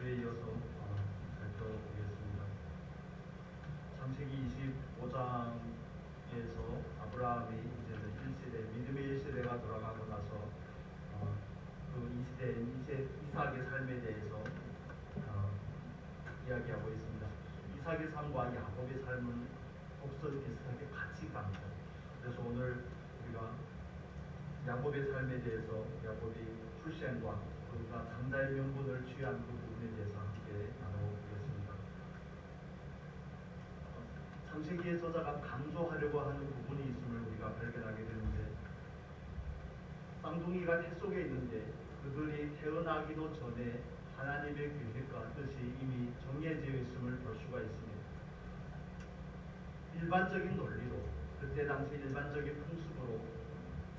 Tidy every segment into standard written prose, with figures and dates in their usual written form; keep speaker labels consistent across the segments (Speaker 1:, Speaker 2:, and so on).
Speaker 1: 지난주에 이어서 살펴보겠습니다. 창세기 25장에서 아브라함이 이제는 1세대, 믿음의 1세대가 돌아가고 나서 그 2세대인 이삭의 삶에 대해서 이야기하고 있습니다. 이삭의 삶과 야곱의 삶은 곡선 비슷하게 같이 갑니다. 그래서 오늘 우리가 야곱의 삶에 대해서, 야곱이 출생과 그가 장자의 명분을 취한 그 부분에 대해서 함께 나눠보겠습니다. 창세기의 저자가 강조하려고 하는 부분이 있음을 우리가 발견하게 되는데, 쌍둥이가 태 속에 있는데 그들이 태어나기도 전에 하나님의 계획과 뜻이 이미 정해져 있음을 볼 수가 있습니다. 일반적인 논리로, 그때 당시 일반적인 풍습으로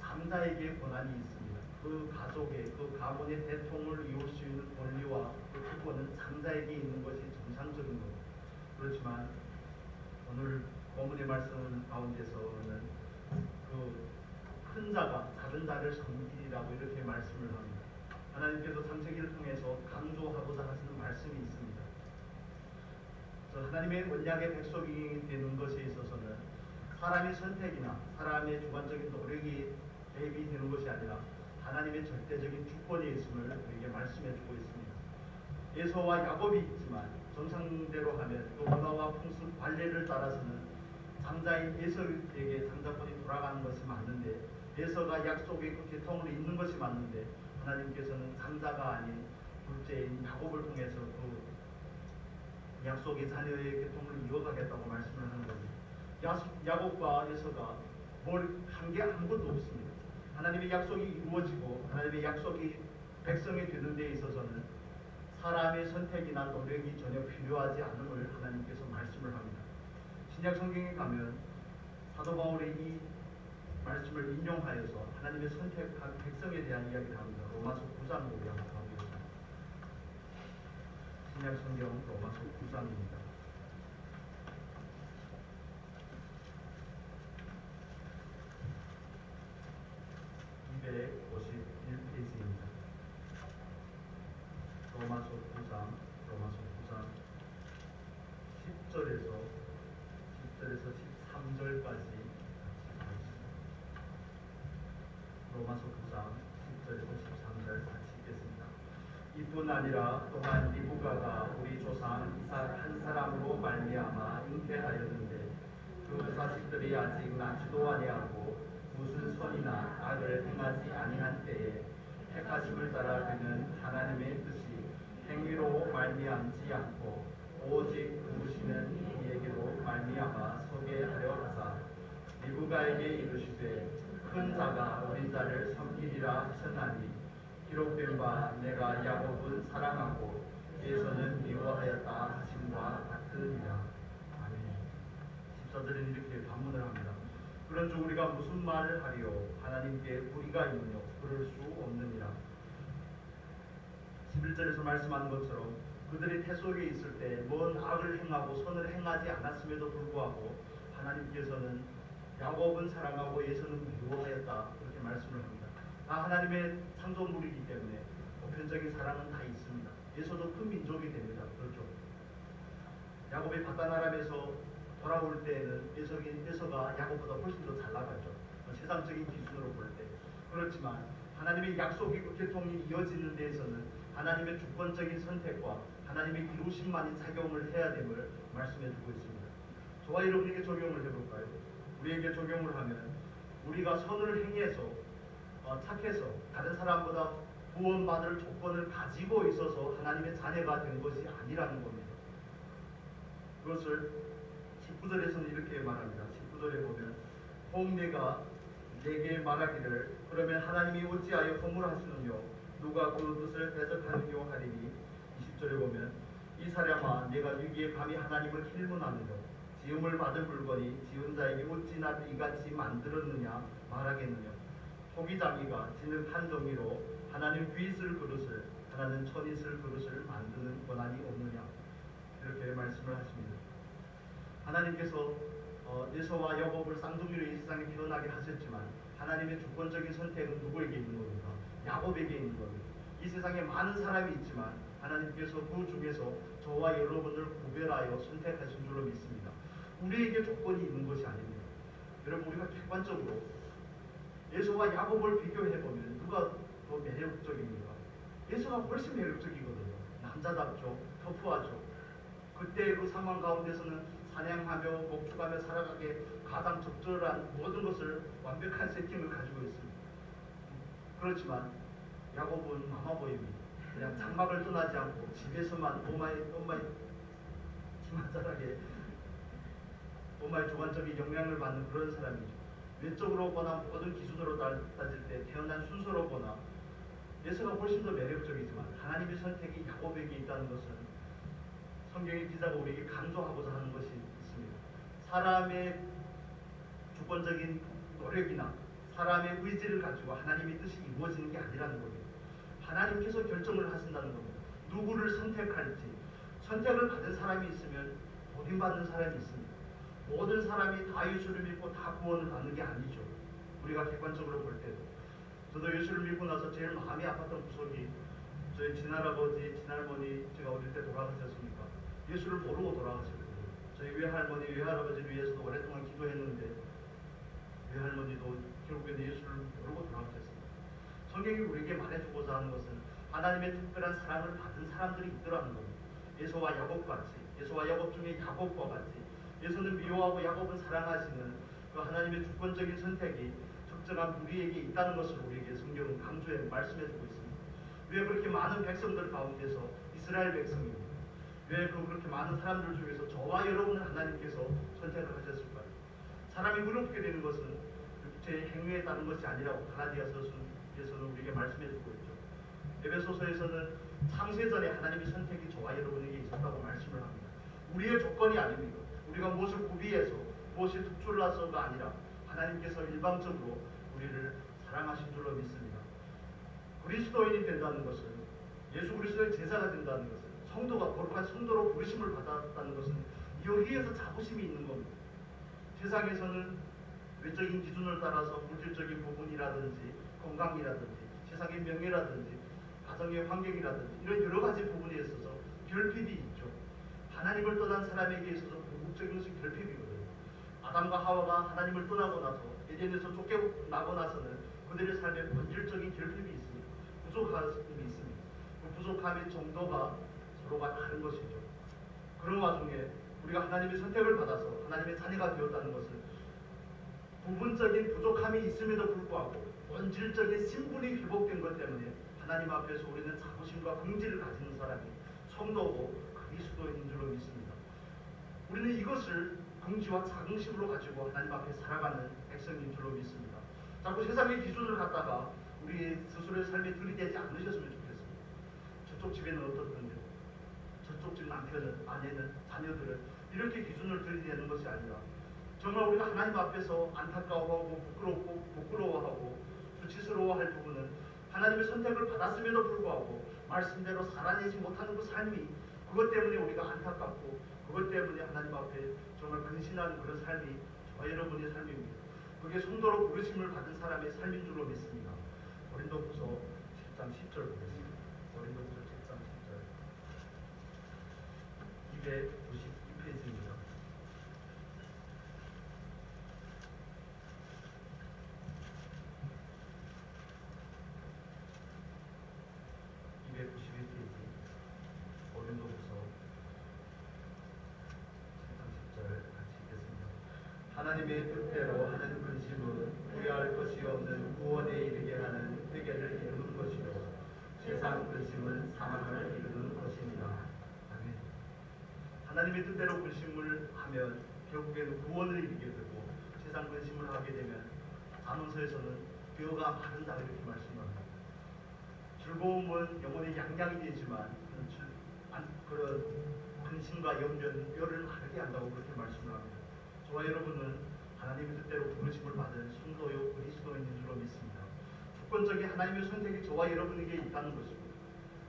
Speaker 1: 장자에게 권한이 있습니다. 그 가족의, 그 가문의 대통을 이룰 수 있는 권리와 그 특권은 장자에게 있는 것이 정상적인 겁니다. 그렇지만 오늘 본문의 말씀 가운데서는 그 큰 자가 작은 자를 섬기리라고 이렇게 말씀을 합니다. 하나님께서 창세기를 통해서 강조하고자 하시는 말씀이 있습니다. 하나님의 언약의 백성이 되는 것에 있어서는 사람의 선택이나 사람의 주관적인 노력이 대비되는 것이 아니라 하나님의 절대적인 주권이 있음을 우리에게 말씀해주고 있습니다. 에서와 야곱이 있지만 정상대로 하면 그 문화와 풍습 관례를 따라서는 장자인 에서에게 장자권이 돌아가는 것이 맞는데, 에서가 약속의 그 계통으로 있는 것이 맞는데, 하나님께서는 장자가 아닌 둘째인 야곱을 통해서 그 약속의 자녀의 계통을 이어가겠다고 말씀을 하는 겁니다. 야곱과 에서가 뭘 한 게 아무것도 없습니다. 하나님의 약속이 이루어지고 하나님의 약속이 백성이 되는 데 있어서는 사람의 선택이나 노력이 전혀 필요하지 않음을 하나님께서 말씀을 합니다. 신약 성경에 가면 사도 바울이 이 말씀을 인용하여서 하나님의 선택한 백성에 대한 이야기를 합니다. 로마서 9장 보기 한번 보겠습니다. 신약 성경 로마서 9장입니다. 251페이지입니다. 로마서 9장 10절에서 13절까지 로마서 9장 10절에서 13절 같이 읽겠습니다. 이뿐 아니라 또한 리브가가 우리 조상 이삭 한 사람으로 말미암아 잉태하였는데 그 자식들이 아직 낳지도 아니하고 무슨 선이나 악을 행하지 아니한 때에 택하심을 따라 그는 하나님의 뜻이 행위로 말미암지 않고 오직 부르시는 이에게로 말미암아 서게 하려 하사 리브가에게 이르시되 큰 자가 어린 자를 섬기리라 하셨나니 기록된 바 내가 야곱은 사랑하고 에서는 미워하였다 하심과 같으니라. 아멘. 14절은 이렇게 반문을 합니다. 그런즉 우리가 무슨 말을 하리요? 하나님께 우리가 있느뇨? 그럴 수 없느니라. 11절에서 말씀하는 것처럼 그들이 태 속에 있을 때 뭔 악을 행하고 선을 행하지 않았음에도 불구하고 하나님께서는 야곱은 사랑하고 에서는 미워하였다 그렇게 말씀을 합니다. 다 하나님의 창조물이기 때문에 보편적인 사랑은 다 있습니다. 에서도 큰 민족이 됩니다. 그렇죠. 야곱이 바다나람에서 돌아올 때에는 에서가 야곱보다 훨씬 더 잘 나가죠. 세상적인 기준으로 볼 때. 그렇지만 하나님의 약속의 계통이 이어지는 데에서는 하나님의 주권적인 선택과 하나님의 이루심만이 작용을 해야 됨을 말씀해주고 있습니다. 저와 여러분에게 적용을 해볼까요? 우리에게 적용을 하면 우리가 선을 행해서 착해서 다른 사람보다 구원받을 조건을 가지고 있어서 하나님의 자녀가 된 것이 아니라는 겁니다. 그것을 19절에서는 이렇게 말합니다. 19절에 보면 혹 내가 내게 말하기를 그러면 하나님이 어찌하여 허물하시느뇨 누가 그 뜻을 대적하느뇨 하리니 20절에 보면 이 사람아 내가 위기에 감히 하나님을 힐문하느뇨 지음을 받은 물건이 지은 자에게 어찌나 이같이 만들었느냐 말하겠느냐 토기장이가 지는 종이로 하나님 귀 있을 그릇을 하나는 천 있을 그릇을 만드는 권한이 없느냐 이렇게 말씀을 하십니다. 하나님께서 에서와 야곱을 쌍둥이로 이 세상에 태어나게 하셨지만 하나님의 주권적인 선택은 누구에게 있는 겁니까? 야곱에게 있는 겁니다. 이 세상에 많은 사람이 있지만 하나님께서 그 중에서 저와 여러분을 구별하여 선택하신 줄로 믿습니다. 우리에게 조건이 있는 것이 아닙니다. 여러분, 우리가 객관적으로 예수와 야곱을 비교해보면 누가 더 매력적입니까? 예수가 훨씬 매력적이거든요. 남자답죠. 터프하죠. 그때 그 상황 가운데서는 사냥하며 목축하며 살아가게 가장 적절한 모든 것을 완벽한 세팅을 가지고 있습니다. 그렇지만 야곱은 마마보입니다. 그냥 장막을 떠나지 않고 집에서만 엄마의 기만자라게 엄마의 주관적인 영향을 받는 그런 사람이죠. 외적으로 보나 모든 기준으로 따질 때 태어난 순서로 보나 예수가 훨씬 더 매력적이지만 하나님의 선택이 야곱에게 있다는 것은 성경의 기자가 우리에게 강조하고자 하는 것이 있습니다. 사람의 주권적인 노력이나 사람의 의지를 가지고 하나님의 뜻이 이루어지는 게 아니라는 겁니다. 하나님께서 결정을 하신다는 겁니다. 누구를 선택할지. 선택을 받은 사람이 있으면 버림받는 사람이 있습니다. 모든 사람이 다 예수를 믿고 다 구원을 받는 게 아니죠. 우리가 객관적으로 볼 때도. 저도 예수를 믿고 나서 제일 마음이 아팠던 구석이 저희 친할아버지, 친할머니 제가 어릴 때 돌아가셨으니까 예수를 모르고 돌아가셨거든요. 저희 외할머니, 외할아버지를 위해서도 오랫동안 기도했는데 외할머니도 결국에는 예수를 모르고 돌아가셨습니다. 성경이 우리에게 말해주고자 하는 것은 하나님의 특별한 사랑을 받은 사람들이 있더라는 겁니다. 예수와 야곱같이, 예수와 야곱 중에 야곱과 같이 예수는 미워하고 야곱은 사랑하시는 그 하나님의 주권적인 선택이 적정한 우리에게 있다는 것을 우리에게 성경은 강조해 말씀해주고 있습니다. 왜 그렇게 많은 백성들 가운데서 이스라엘 백성입니다. 왜 그렇게 많은 사람들 중에서 저와 여러분을 하나님께서 선택을 하셨을까요? 사람이 그렇게 되는 것은 제 행위에 따른 것이 아니라고 갈라디아서에서는 우리에게 말씀해주고 있죠. 에베소서에서는 창세전에 하나님의 선택이 저와 여러분에게 있었다고 말씀을 합니다. 우리의 조건이 아닙니다. 우리가 무엇을 구비해서 무엇이 특출나서가 아니라 하나님께서 일방적으로 우리를 사랑하신 줄로 믿습니다. 그리스도인이 된다는 것은 예수 그리스도의 제자가 된다는 것은 성도가 거룩한 성도로 부르심을 받았다는 것은 여기에서 자부심이 있는 겁니다. 세상에서는 외적인 기준을 따라서 물질적인 부분이라든지 건강이라든지 세상의 명예라든지 가정의 환경이라든지 이런 여러 가지 부분에 있어서 결핍이 있죠. 하나님을 떠난 사람에게 있어서 궁극적인 것이 결핍이거든요. 아담과 하와가 하나님을 떠나고 나서 에덴에서 쫓겨나고 나서는 그들의 삶에 본질적인 결핍이 있습니다. 부족함이 있습니다. 그 부족함의 정도가 서로가 다른 것이죠. 그런 와중에 우리가 하나님의 선택을 받아서 하나님의 자녀가 되었다는 것은 부분적인 부족함이 있음에도 불구하고 본질적인 신분이 회복된 것 때문에 하나님 앞에서 우리는 자부심과 긍지를 가지는 사람이 성도고 그리스도인 줄로 믿습니다. 우리는 이것을 긍지와 자긍심으로 가지고 하나님 앞에 살아가는 백성인 줄로 믿습니다. 자꾸 세상의 기준을 갖다가 우리 스스로의 삶에 들이대지 않으셨으면 좋겠습니다. 저쪽 집에는 어떻던데, 저쪽 집 남편은, 아내는, 자녀들은 이렇게 기준을 들이대는 것이 아니라 정말 우리가 하나님 앞에서 안타까워하고 부끄러워하고 수치스러워할 부분은 하나님의 선택을 받았음에도 불구하고 말씀대로 살아내지 못하는 그 삶이 그것 때문에 우리가 안타깝고 그것 때문에 하나님 앞에 정말 근신하는 그런 삶이 저와 여러분의 삶입니다. 그게 성도로 부르심을 받은 사람의 삶인 줄로 믿습니다. 고린도후서 10장 10절 보겠습니다. 고린도후서 10장 10절 292페이지입니다. 하나님의 뜻대로 하는 근심은 후회할 것이 없는 구원에 이르게 하는 회개를 이루는 것이요 세상 근심은 사망을 이루는 것입니다. 아멘. 하나님의 뜻대로 근심을 하면 결국에는 구원을 이루게 되고 세상 근심을 하게 되면 잠언서에서는 뼈가 마른다 이렇게 말씀합니다. 즐거움은 영혼의 양양이 되지만 그런 근심과 염려는 뼈를 마르게 한다고 그렇게 말씀을 합니다. 저와 여러분은 하나님의 뜻대로 부르심을 받은 성도요 그리스도인인 줄로 믿습니다. 주권적인 하나님의 선택이 저와 여러분에게 있다는 것입니다.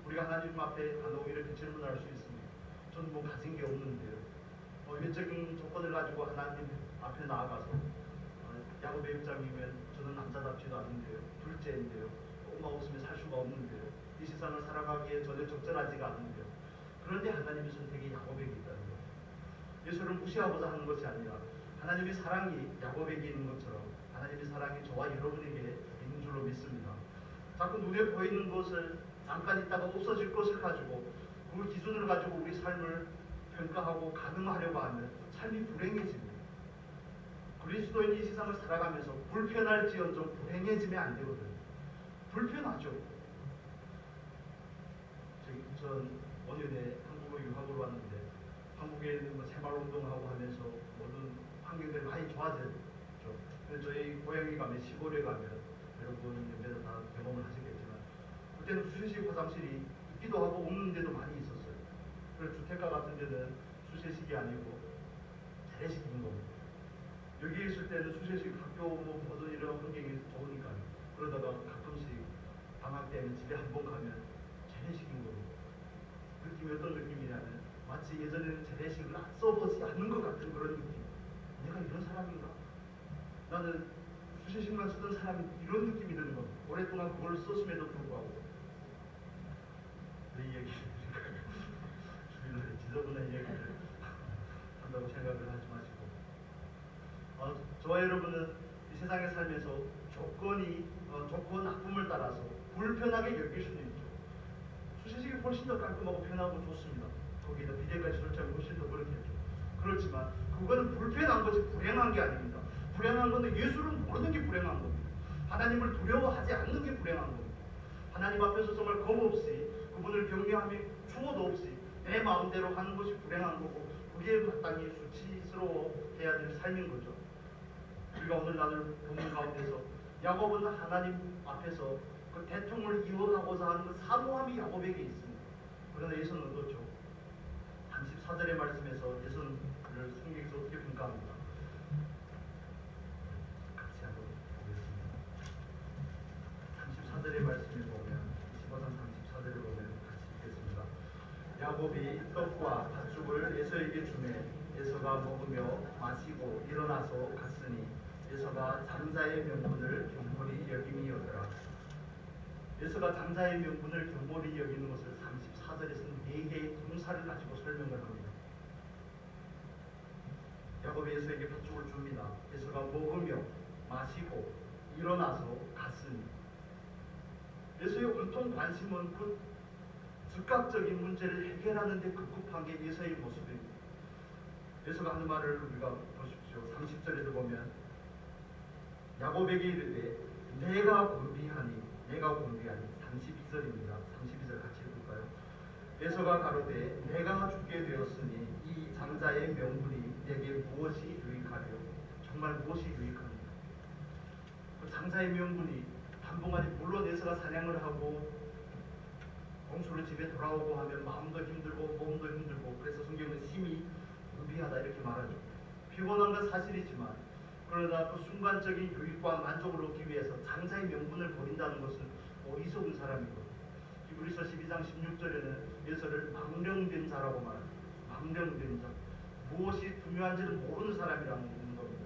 Speaker 1: 우리가 하나님 앞에 간혹 이렇게 질문할 수 있습니다. 저는 뭐 가진 게 없는데요. 외적인 조건을 가지고 하나님 앞에 나아가서 야곱의 입장이면 저는 남자답지도 않은데요. 둘째인데요. 엄마 없으면 살 수가 없는데요. 이 세상을 살아가기에 전혀 적절하지가 않은데요. 그런데 하나님의 선택이 야곱에게 있다는 거예요. 예수를 무시하고자 하는 것이 아니라 하나님의 사랑이 야곱에게 있는 것처럼 하나님의 사랑이 저와 여러분에게 있는 줄로 믿습니다. 자꾸 눈에 보이는 것을 잠깐 있다가 없어질 것을 가지고 그 기준을 가지고 우리 삶을 평가하고 가늠하려고 하면 삶이 불행해집니다. 그리스도인이 이 세상을 살아가면서 불편할지언정 불행해지면 안 되거든요. 불편하죠. 전 5년에 한국으로 유학으로 왔는데 한국에 있는 새마을운동하고 하면서 모든 환경들이 많이 좋아졌죠. 그래서 저희 고향에 가면 시골에 가면 여러분 옆에서 다 경험을 하시겠지만 그때는 수세식 화장실이 있기도 하고 없는 데도 많이 있었어요. 그래서 주택가 같은 데는 수세식이 아니고 재래식인 겁니다. 여기 있을 때는 수세식 학교 뭐 모든 이런 환경이 좋으니까요. 그러다가 가끔씩 방학 때는 집에 한 번 가면 재래식인 겁니다. 느낌이 어떤 느낌이냐면 마치 예전에는 재래식을 써보지 않는 것 같은 그런 느낌. 내가 이런 사람인가? 나는 수세식만 쓰던 사람이 이런 느낌이 드는 겁니다. 오랫동안 그걸 썼음에도 불구하고 내 얘기 주일날에 지저분한 얘기를 한다고 생각을 하지 마시고 저와 여러분은 이 세상에 살면서 조건이 좋고 나쁨을 따라서 불편하게 여길 수는 있죠. 수세식이 훨씬 더 깔끔하고 편하고 좋습니다. 거기다 비대까지 설치하면 훨씬 더 그렇겠죠. 그렇지만 그거는 불편한 것이 불행한 게 아닙니다. 불행한 것은 예수를 모르는 게 불행한 겁니다. 하나님을 두려워하지 않는 게 불행한 겁니다. 하나님 앞에서 정말 겁 없이 그분을 경외하며 추호도 없이 내 마음대로 하는 것이 불행한 거고 그게 마땅히 수치스러워해야 될 삶인 거죠. 우리가 오늘 나눌 본문 가운데서 야곱은 하나님 앞에서 그 대통을 이어가고자 하는 그 사모함이 야곱에게 있습니다. 그러나 예수는 어떻죠? 34절의 말씀에서 예수는 그를 성경에서 어떻게 평가합니다. 같이 한번 보겠습니다. 34절의 말씀을 보면 25장 34절을 보면 같이 읽겠습니다. 야곱이 떡과 팥죽을 에서에게 주매 에서가 먹으며 마시고 일어나서 갔으니 에서가 장자의 명분을 경홀히 여김이었더라. 에서가 장자의 명분을 경홀히 여기는 것을 34절에서는 4개의 동사를 가지고 설명을 합니다. 야곱이 에서에게 팥죽을 줍니다. 에서가 먹으며 마시고 일어나서 갔으니 에서의 온통 관심은 그 즉각적인 문제를 해결하는 데 급급한 게 에서의 모습입니다. 에서가 하는 말을 우리가 보십시오. 30절에도 보면 야곱에게 이르되 내가 곤비하니 32절입니다. 32절 같이 읽을까요? 에서가 가로되 내가 죽게 되었으니 이 장자의 명분이 내게 무엇이 유익하려? 정말 무엇이 유익합니까? 그 장자의 명분이 단봉안이 물론 에서가 사냥을 하고 공수로 집에 돌아오고 하면 마음도 힘들고 몸도 힘들고 그래서 성경은 심히 무비하다 이렇게 말하죠. 피곤한 건 사실이지만 그러나 그 순간적인 유익과 만족을 얻기 위해서 장자의 명분을 버린다는 것은 어리석은 사람이고 히브리서 12장 16절에는 에서를 망령된 자라고 말합니다. 망령된 자. 무엇이 중요한지를 모르는 사람이라는 겁니다.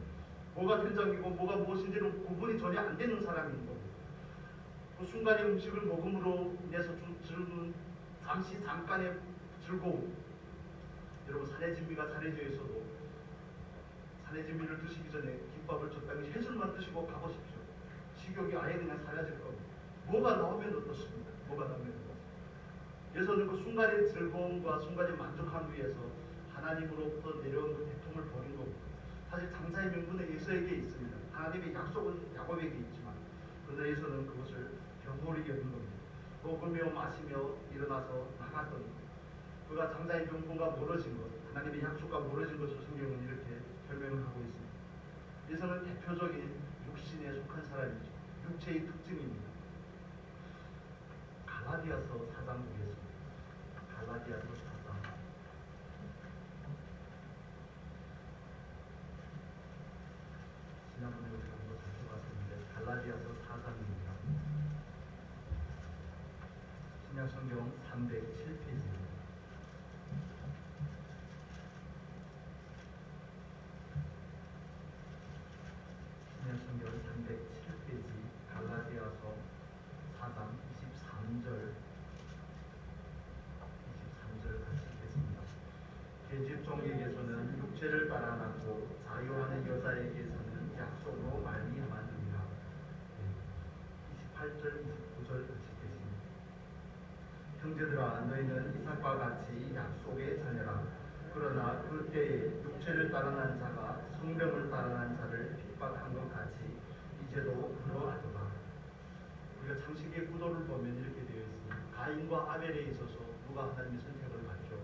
Speaker 1: 뭐가 된장이고 뭐가 무엇인지는 구분이 전혀 안 되는 사람인 겁니다. 그 순간의 음식을 먹음으로 인해서 주는 잠깐의 즐거움. 여러분 산의 진미가 잘해져 있어도 산의 진미를 드시기 전에 김밥을 적당히 세 줄만 드시고 가보십시오. 식욕이 아예 그냥 사라질 겁니다. 뭐가 나오면 어떻습니까? 뭐가 나오면 어떻습니까? 예수는 그 순간의 즐거움과 순간의 만족함 위해서 하나님으로부터 내려온 그 대통을 버린 겁니다. 사실 장자의 명분은 예수에게 있습니다. 하나님의 약속은 야곱에게 있지만 그러나 예수는 그것을 경홀히 여긴 겁니다. 먹으며 마시며 일어나서 나갔던 그가 장자의 명분과 멀어진 것, 하나님의 약속과 멀어진 것을 성경은 이렇게 설명을 하고 있습니다. 예수는 대표적인 육신에 속한 사람이죠. 육체의 특징입니다. 갈라디아서 4장 보겠습니다. 갈라디아서 4장. 지난번에 우리가 한번 살펴봤었는데 갈라디아서 4장입니다. 신약성경 307페이지입니다. 신약성경 307페이지 갈라디아서 4장 23절 계집 종에게서는 육체를 따라 낳고 자유하는 여자에게서는 약속으로 말미암았느니라. 28절 29절 같이 계십니다. 형제들아 너희는 이삭과 같이 약속의 자녀라. 그러나 그때에 육체를 따라 난 자가 성령을 따라 난 자를 핍박한 것 같이 이제도 그러하도다. 우리가 창세기의 구도를 보면 이렇게 되어 있습니다. 가인과 아벨에 있어서 누가 하나님의 선택을 받죠?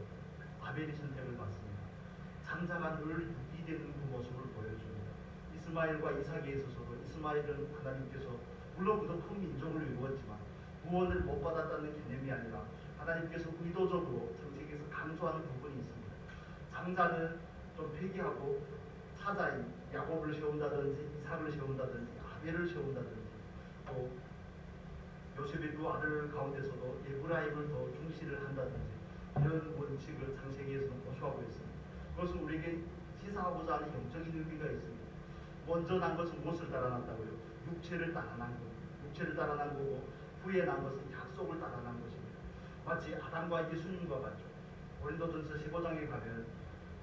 Speaker 1: 아벨이 선택을 받습니다. 장자가 늘 육이 되는 그 모습을 보여줍니다. 이스마엘과 이삭에 있어서도 이스마엘은 하나님께서 물론 그도 큰 민족을 이루었지만 구원을 못 받았다는 개념이 아니라 하나님께서 의도적으로 창세기에서 강조하는 부분이 있습니다. 장자는 좀 폐기하고 차자인 야곱을 세운다든지 이삭을 세운다든지 아벨을 세운다든지 또 요셉의 두 아들 가운데서도 에브라임을 더 중시를 한다든지 이런 원칙을 창세기에서는 고수하고 있습니다. 그것은 우리에게 시사하고자 하는 영적인 의미가 있습니다. 먼저 난 것은 무엇을 따라 났다고요? 육체를 따라 난 겁니다. 육체를 따라 난 거고 후에 난 것은 약속을 따라 난 것입니다. 마치 아담과 예수님과 같죠. 고린도전서 15장에 가면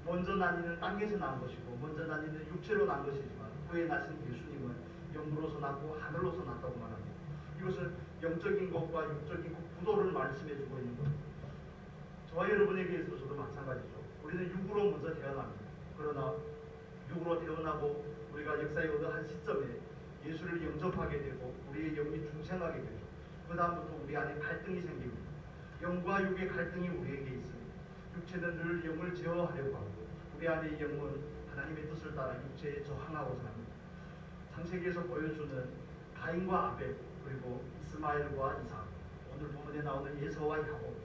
Speaker 1: 먼저 난 이는 땅에서 난 것이고 먼저 난 이는 육체로 난 것이지만 후에 나신 예수님은 영으로서 났고 하늘로서 났다고 말합니다. 이것은 영적인 것과 육적인 구도를 말씀해주고 있는 겁니다. 저와 여러분에게 있어서도 마찬가지죠. 우리는 육으로 먼저 태어납니다. 그러나 육으로 태어나고 우리가 역사의 어느 한 시점에 예수를 영접하게 되고 우리의 영이 중생하게 되죠. 그 다음부터 우리 안에 갈등이 생깁니다. 영과 육의 갈등이 우리에게 있습니다. 육체는 늘 영을 제어하려고 하고 우리 안의 영은 하나님의 뜻을 따라 육체에 저항하고자 합니다. 창세기에서 보여주는 가인과 아벨 그리고 이스마엘과 이삭, 오늘 본문에 나오는 에서와 야곱,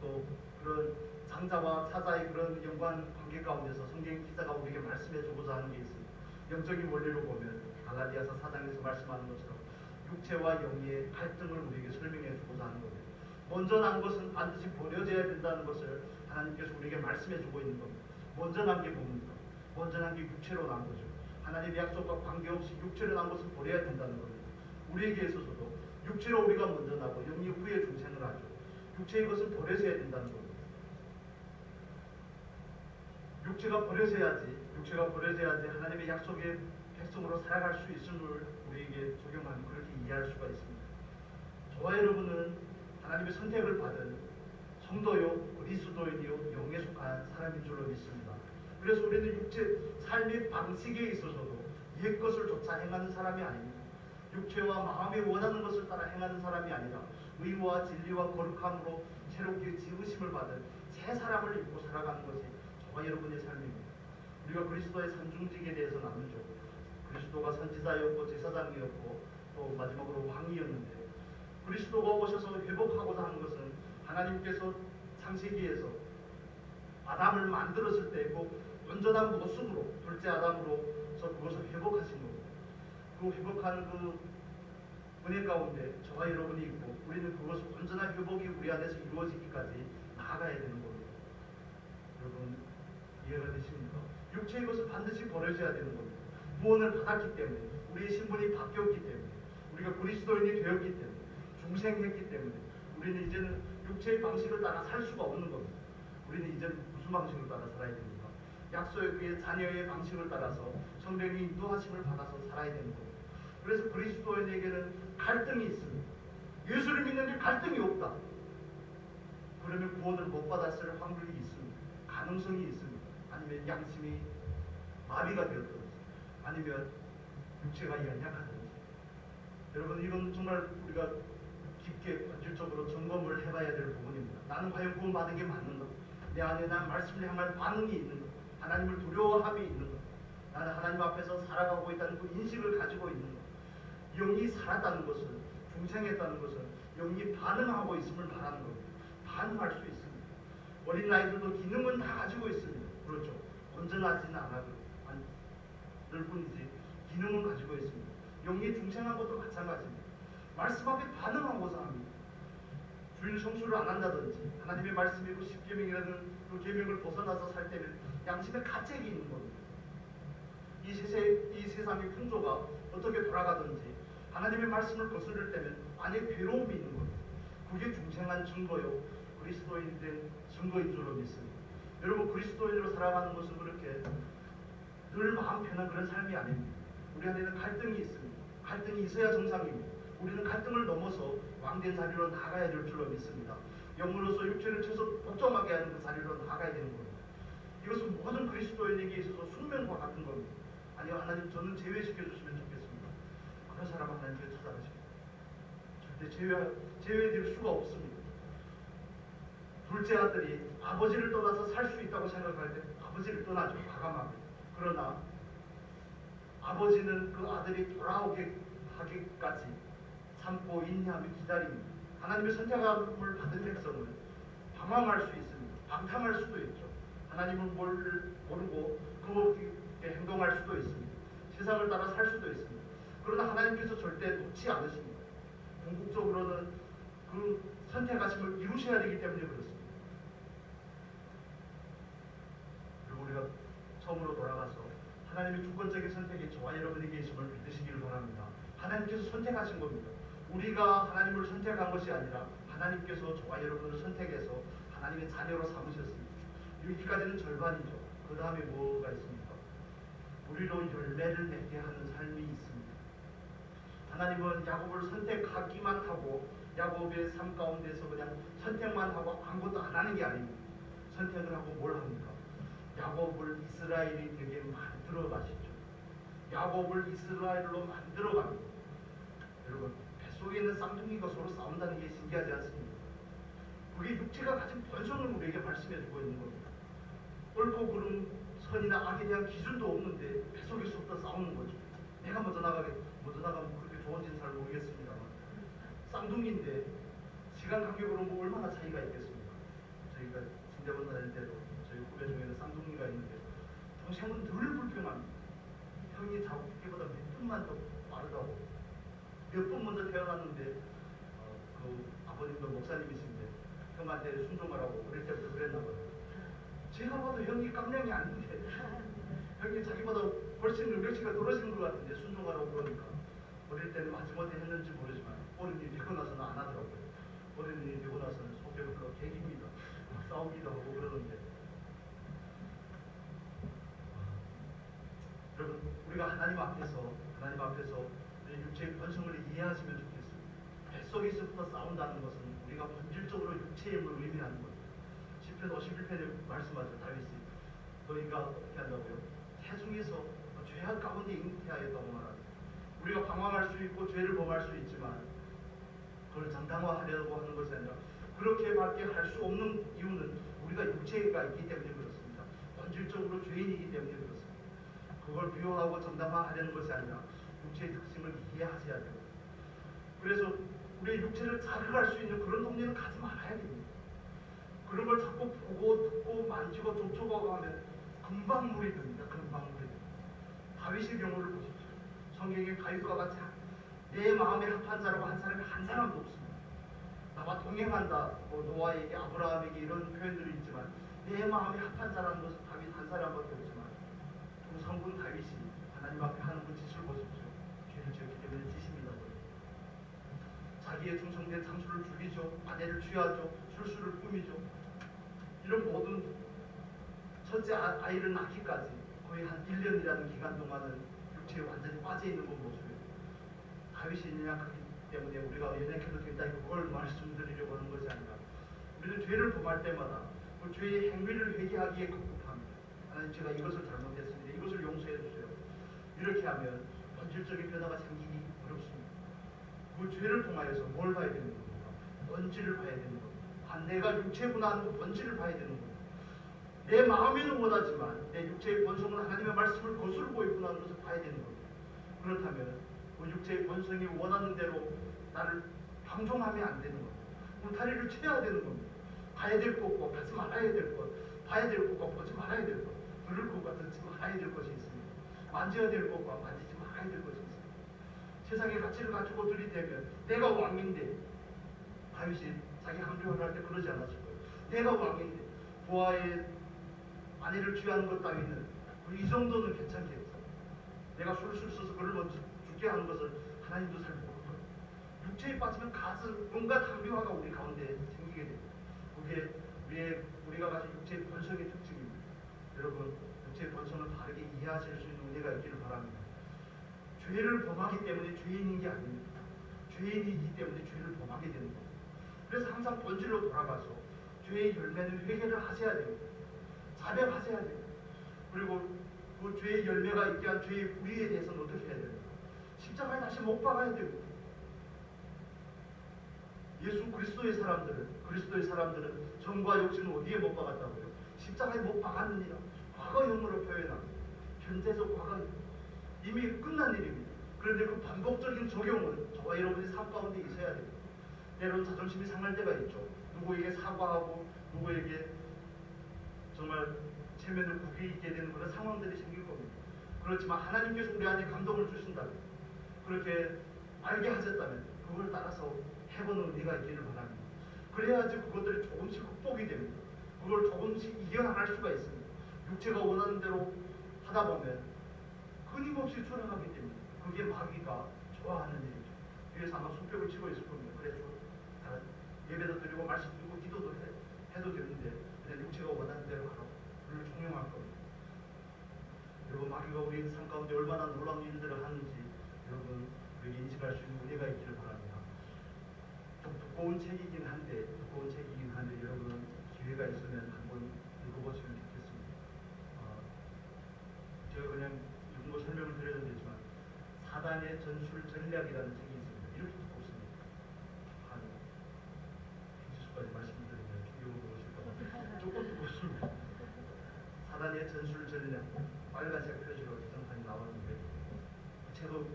Speaker 1: 또 그런 장자와 차자의 그런 연관 관계 가운데서 성경 기자가 우리에게 말씀해 주고자 하는 게 있습니다. 영적인 원리로 보면 갈라디아서 4장에서 말씀하는 것처럼 육체와 영의 갈등을 우리에게 설명해 주고자 하는 겁니다. 먼저 난 것은 반드시 버려져야 된다는 것을 하나님께서 우리에게 말씀해 주고 있는 겁니다. 먼저 난 게 뭡니까? 먼저 난 게 육체로 난 거죠. 하나님의 약속과 관계없이 육체로 난 것을 버려야 된다는 겁니다. 우리에게 있어서도 육체로 우리가 먼저 나고 영이 후에 중생을 하죠. 육체의 것은 버려져야 된다는 겁니다. 육체가 버려져야지 하나님의 약속의 백성으로 살아갈 수 있음을 우리에게 적용하면 그렇게 이해할 수가 있습니다. 저와 여러분은 하나님의 선택을 받은 성도요, 그리스도인이요, 영에 속한 사람인 줄로 믿습니다. 그래서 우리는 육체 삶의 방식에 있어서도 옛 것을 쫓아 행하는 사람이 아닙니다. 육체와 마음이 원하는 것을 따라 행하는 사람이 아니라 의와 진리와 거룩함으로 새롭게 지으심을 받은 새 사람을 입고 살아가는 것이 저와 여러분의 삶입니다. 우리가 그리스도의 산중직에 대해서 나누죠. 그리스도가 선지자였고 제사장이었고 또 마지막으로 왕이었는데 그리스도가 오셔서 회복하고자 하는 것은 하나님께서 창세기에서 아담을 만들었을 때 그 온전한 모습으로 둘째 아담으로서 그것을 회복하신 겁니다. 그 회복하는 그 은혜 가운데 저와 여러분이 있고 우리는 그것을 온전한 회복이 우리 안에서 이루어지기까지 나아가야 되는 겁니다. 여러분 이해가 되십니까? 육체의 것을 반드시 버려져야 되는 겁니다. 구원을 받았기 때문에 우리의 신분이 바뀌었기 때문에 우리가 그리스도인이 되었기 때문에 중생했기 때문에 우리는 이제는 육체의 방식을 따라 살 수가 없는 겁니다. 우리는 이제는 무슨 방식을 따라 살아야 됩니까? 약속의 자녀의 방식을 따라서 성령의 인도하심을 받아서 살아야 되는 겁니다. 그래서 그리스도인에게는 갈등이 있습니다. 예수를 믿는데 갈등이 없다. 그러면 구원을 못 받았을 확률이 있습니다. 가능성이 있습니다. 아니면 양심이 마비가 되었든지 아니면 육체가 연약하든지. 여러분 이건 정말 우리가 깊게 본질적으로 점검을 해봐야 될 부분입니다. 나는 과연 구원받은 게 맞는가? 내 안에 난 말씀을 향한 반응이 있는가? 하나님을 두려워함이 있는가? 나는 하나님 앞에서 살아가고 있다는 그 인식을 가지고 있는가? 영이 살았다는 것은 중생했다는 것은 영이 반응하고 있음을 말하는 겁니다. 반응할 수 있습니다. 어린 아이들도 기능은 다 가지고 있습니다. 그렇죠. 온전하지는 않아도 늘 뿐이지 기능은 가지고 있습니다. 영이 중생한 것도 마찬가지입니다. 말씀 앞에 반응하고자 합니다. 주일 성수를 안 한다든지 하나님의 말씀이고 십계명이라는 그 계명을 벗어나서 살 때는 양심의 가책이 있는 겁니다. 이 세상의 풍조가 어떻게 돌아가든지 하나님의 말씀을 거스를 때면 안에 괴로움이 있는 겁니다. 그게 중생한 증거요 그리스도인 된 증거인 줄로 믿습니다. 여러분, 그리스도인으로 살아가는 것은 그렇게 늘 마음 편한 그런 삶이 아닙니다. 우리 안에는 갈등이 있습니다. 갈등이 있어야 정상입니다. 우리는 갈등을 넘어서 왕된 자리로 나가야 될 줄로 믿습니다. 영으로서 육체를 쳐서 복종하게 하는 그 자리로 나가야 되는 겁니다. 이것은 모든 그리스도인에게 있어서 숙명과 같은 겁니다. 아니요, 하나님 저는 제외시켜 주시면 좋겠습니다. 그런 사람 하나님께 찾아가십니다. 절대 제외될 수가 없습니다. 둘째 아들이 아버지를 떠나서 살 수 있다고 생각할 때 아버지를 떠나죠. 과감하게. 그러나 아버지는 그 아들이 돌아오게 하기까지 참고 인내하며 기다립니다. 하나님의 선택함을 받은 백성은 방황할 수 있습니다. 방탕할 수도 있죠. 하나님을 모르고 그렇게 행동할 수도 있습니다. 세상을 따라 살 수도 있습니다. 그러나 하나님께서 절대 놓지 않으십니다. 궁극적으로는 그 선택하심을 이루셔야 되기 때문에 그렇습니다. 그리고 우리가 처음으로 돌아가서 하나님의 주권적인 선택이 저와 여러분에게 있음을 믿으시기를 바랍니다. 하나님께서 선택하신 겁니다. 우리가 하나님을 선택한 것이 아니라 하나님께서 저와 여러분을 선택해서 하나님의 자녀로 삼으셨습니다. 여기까지는 절반이죠. 그 다음에 뭐가 있습니까? 우리로 열매를 맺게 하는 삶이 있습니다. 하나님은 야곱을 선택하기만 하고 야곱의 삶 가운데서 그냥 선택만 하고 아무것도 안 하는 게 아닙니다. 선택을 하고 뭘 합니까? 야곱을 이스라엘이 되게 만들어 가시죠. 야곱을 이스라엘로 만들어 갑니다. 여러분, 뱃속에 있는 쌍둥이가 서로 싸운다는 게 신기하지 않습니까? 그게 육체가 가진 본성을 우리에게 말씀해 주고 있는 겁니다. 옳고 그름, 선이나 악에 대한 기준도 없는데 뱃속에서부터 싸우는 거죠. 내가 먼저 나가면 그렇게 좋은지는 잘 모르겠습니다만 쌍둥이인데 시간 간격으로 뭐 얼마나 차이가 있겠습니까? 저희가 신대원 다닐 때도 저희 후배 중에는 쌍둥이가 있는데 동생은 늘 불평합니다. 형이 자기보다 몇 분만 더 빠르다고. 몇 분 먼저 태어났는데 그 아버님도 목사님이신데 형한테 순종하라고 어릴 때부터 그랬나 봐요. 제가 봐도 형이 깜냥이 아닌데 형이 자기보다 훨씬 능력치가 떨어지는 것 같은데 순종하라고 그러니까 어릴 때는 마지못해 했는지 모르지만 어른이 되고 나서는 안 하더라고요. 어른이 되고 나서는 속에 흘러 개깁니다. 막 싸우기도 하고 그러는데 여러분, 우리가 하나님 앞에서 육체의 본성을 이해하시면 좋겠습니다. 뱃속에서부터 싸운다는 것은 우리가 본질적으로 육체의 힘을 의미하는 겁니다. 시편 51편에 말씀하죠. 다윗이 너희가 어떻게 한다고요? 태중에서 죄악 가운데 잉태하였다고 말합니다. 우리가 방황할 수 있고 죄를 범할 수 있지만 그걸 정당화하려고 하는 것이 아니라 그렇게밖에 할 수 없는 이유는 우리가 육체가 있기 때문에 그렇습니다. 본질적으로 죄인이기 때문에 그렇습니다. 그걸 비호하고 정당화하려는 것이 아니라 육체의 특징을 이해하셔야 됩니다. 그래서 우리의 육체를 자극할 수 있는 그런 동네는 가지 말아야 됩니다. 그런 걸 자꾸 보고 듣고 만지고 접촉하고 하면 금방 물이 됩니다. 금방 물이 됩니다. 다윗의 경우를 보십시오. 성경에 다윗과 같이 내 마음에 합한 자라고 한 사람이 한 사람도 없습니다. 나와 동행한다, 노아에게 아브라함에게 이런 표현들이 있지만 내 마음에 합한 자라는 것은 다윗 한 사람밖에 없지만 그 성분 다윗이 하나님 앞에 하는 그 짓을 보십시오. 죄를 지었기 때문에 짓입니다. 자기의 충성된 장수를 죽이죠. 아내를 취하죠. 술수를 꾸미죠. 이런 모든 첫째 아이를 낳기까지 거의 한 1년이라는 기간 동안은 육체에 완전히 빠져있는 건 모습이에요. 다윗이 연약하기 때문에 우리가 연약해도 된다, 그걸 말씀드리려고 하는 것이 아니라 우리는 죄를 범할 때마다 그 죄의 행위를 회개하기에 급급합니다. 하나님, 제가 이것을 잘못했습니다. 이것을 용서해 주세요. 이렇게 하면 본질적인 변화가 생기기 어렵습니다. 그 죄를 통하여서 뭘 봐야 되는 겁니까? 본질을 봐야 되는 겁니다. 내가 육체구나 하는 그 본질을 봐야 되는 겁니다. 내 마음에는 원하지만 내 육체의 본성은 하나님의 말씀을 거스르고 있구나 하는 것을 봐야 되는 겁니다. 그렇다면 그 육체의 본성이 원하는 대로 나를 방종하면 안 되는 겁니다. 울타리를 쳐야 되는 겁니다. 봐야 될 것과 가지 말아야 될 것, 봐야 될 것과 보지 말아야 될 것, 들을 것과 듣지 말아야 될 것이 있습니다. 만져야 될 것과 만지지 말아야 될 것이 있습니다. 세상의 가치를 가지고 들이대면 내가 왕인데, 다윗이 자기 항변을 할 때 그러지 않았을 거예요. 내가 왕인데 부하의 아내를 취하는 것 따위는 이 정도는 괜찮겠죠. 내가 술술 써서 그를 먼저 죽게 하는 것을 하나님도 잘 모르고 육체에 빠지면 가슴 온갖 항변화가 우리 가운데 생기게 됩니다. 그게 우리가 가진 육체의 본성의 특징입니다. 여러분, 육체의 본성을 다르게 이해하실 수 있는 은혜가 있기를 바랍니다. 죄를 범하기 때문에 죄인인 게 아닙니다. 죄인이기 때문에 죄를 범하게 되는 겁니다. 그래서 항상 본질로 돌아가서 죄의 열매는 회개를 하셔야 됩니다. 자백하셔야 됩니다. 그리고 그 죄의 열매가 있게 한 죄의 뿌리에 대해서는 어떻게 해야 됩니까? 십자가에 다시 못 박아야 됩니다. 예수 그리스도의 사람들은 정과 욕심은 어디에 못 박았다고요? 십자가에 못 박았느니라. 과거형으로 표현합니다. 현재적 과거 이미 끝난 일입니다. 그런데 그 반복적인 적용은 저와 여러분의 삶 가운데 있어야 됩니다. 때로는 자존심이 상할 때가 있죠. 누구에게 사과하고 누구에게 정말 체면을 구기게 되는 그런 상황들이 생길 겁니다. 그렇지만 하나님께서 우리 안에 감동을 주신다면, 그렇게 알게 하셨다면 그걸 따라서 해보는 은혜가 있기를 바랍니다. 그래야지 그것들이 조금씩 극복이 됩니다. 그걸 조금씩 이겨나갈 수가 있습니다. 육체가 원하는 대로 하다 보면 끊임없이 초라하기 때문에 그게 마귀가 좋아하는 일이죠. 뒤에서 아마 손뼉을 치고 있을 겁니다. 그래, 예배도 드리고 말씀 드리고 기도도 해도 되는데 그냥 육체가 원하는 대로 하라고 그를 종용할 겁니다. 여러분, 마귀가 우리 삶 가운데 얼마나 놀라운 일들을 하는지 여러분 우리에게 인식할 수 있는 은혜가 있기를 바랍니다. 좀 두꺼운 책이긴 한데 여러분 기회가 있으면 한번 읽어보시면 좋겠습니다. 제가 그냥 이런 설명을 드려도 되지만 사단의 전술 전략이라는 책이 있습니다. 이렇게 두껍습니다. 한 100수까지 말씀드리면 충격을 먹으실까봐 조금 두껍습니다. 사단의 전술 전략, 빨간색 표지로 기성판이 나왔는데